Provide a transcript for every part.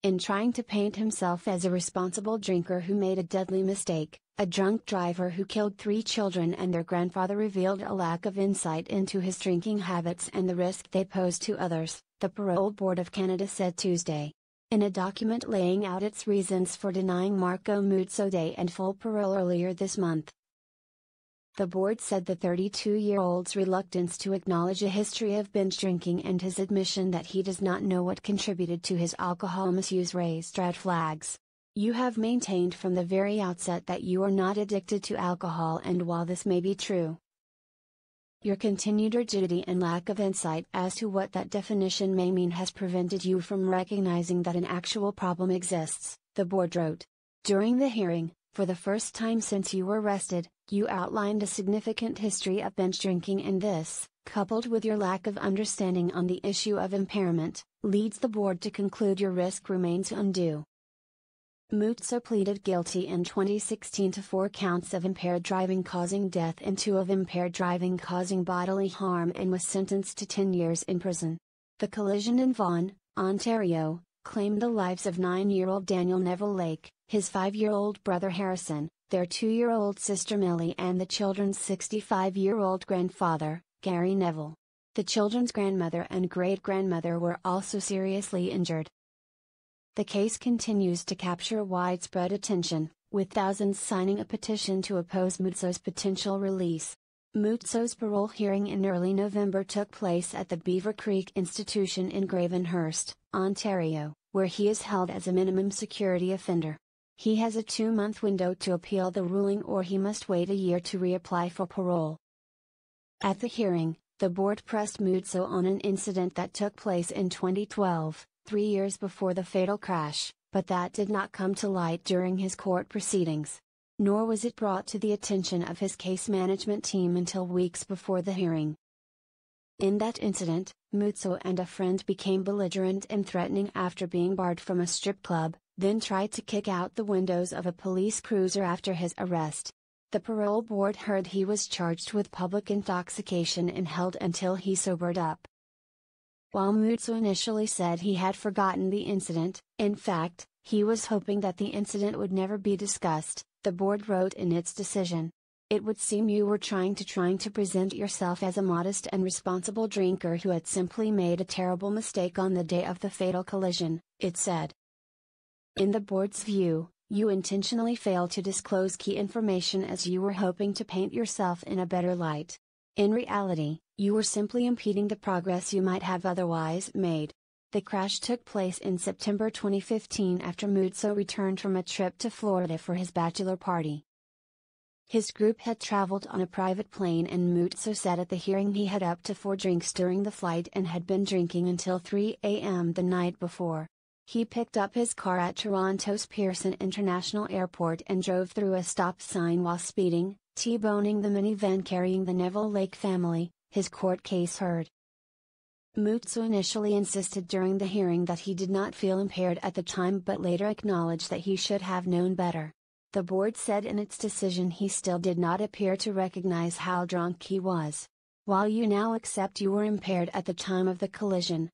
In trying to paint himself as a responsible drinker who made a deadly mistake, a drunk driver who killed 3 children and their grandfather revealed a lack of insight into his drinking habits and the risk they pose to others, the Parole Board of Canada said Tuesday. In a document laying out its reasons for denying Marco Muzzo day and full parole earlier this month. The board said the 32-year-old's reluctance to acknowledge a history of binge drinking and his admission that he does not know what contributed to his alcohol misuse raised red flags. You have maintained from the very outset that you are not addicted to alcohol, and while this may be true, your continued rigidity and lack of insight as to what that definition may mean has prevented you from recognizing that an actual problem exists, the board wrote. During the hearing, for the first time since you were arrested, you outlined a significant history of binge drinking, and this, coupled with your lack of understanding on the issue of impairment, leads the board to conclude your risk remains undue. Muzzo pleaded guilty in 2016 to 4 counts of impaired driving causing death and 2 of impaired driving causing bodily harm, and was sentenced to 10 years in prison. The collision in Vaughan, Ontario, claimed the lives of 9-year-old Daniel Neville Lake, his 5-year-old brother Harrison, their 2-year-old sister Millie, and the children's 65-year-old grandfather, Gary Neville. The children's grandmother and great-grandmother were also seriously injured. The case continues to capture widespread attention, with thousands signing a petition to oppose Muzzo's potential release. Muzzo's parole hearing in early November took place at the Beaver Creek Institution in Gravenhurst, Ontario, where he is held as a minimum security offender. He has a 2-month window to appeal the ruling, or he must wait a year to reapply for parole. At the hearing, the board pressed Muzzo on an incident that took place in 2012, 3 years before the fatal crash, but that did not come to light during his court proceedings. Nor was it brought to the attention of his case management team until weeks before the hearing. In that incident, Muzzo and a friend became belligerent and threatening after being barred from a strip club, then tried to kick out the windows of a police cruiser after his arrest. The parole board heard he was charged with public intoxication and held until he sobered up. While Muzzo initially said he had forgotten the incident, in fact, he was hoping that the incident would never be discussed, the board wrote in its decision. It would seem you were trying to present yourself as a modest and responsible drinker who had simply made a terrible mistake on the day of the fatal collision, it said. In the board's view, you intentionally failed to disclose key information as you were hoping to paint yourself in a better light. In reality, you were simply impeding the progress you might have otherwise made. The crash took place in September 2015 after Muzzo returned from a trip to Florida for his bachelor party. His group had traveled on a private plane, and Muzzo said at the hearing he had up to 4 drinks during the flight and had been drinking until 3 a.m. the night before. He picked up his car at Toronto's Pearson International Airport and drove through a stop sign while speeding, T-boning the minivan carrying the Neville Lake family, his court case heard. Muzzo initially insisted during the hearing that he did not feel impaired at the time, but later acknowledged that he should have known better. The board said in its decision he still did not appear to recognize how drunk he was. While you now accept you were impaired at the time of the collision,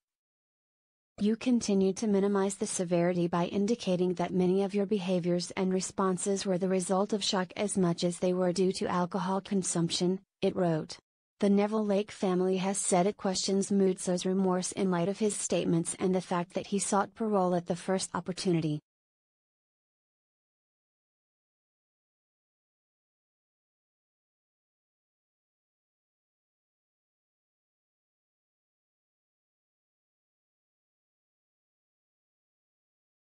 you continue to minimize the severity by indicating that many of your behaviors and responses were the result of shock as much as they were due to alcohol consumption, it wrote. The Neville Lake family has said it questions Muzzo's remorse in light of his statements and the fact that he sought parole at the first opportunity.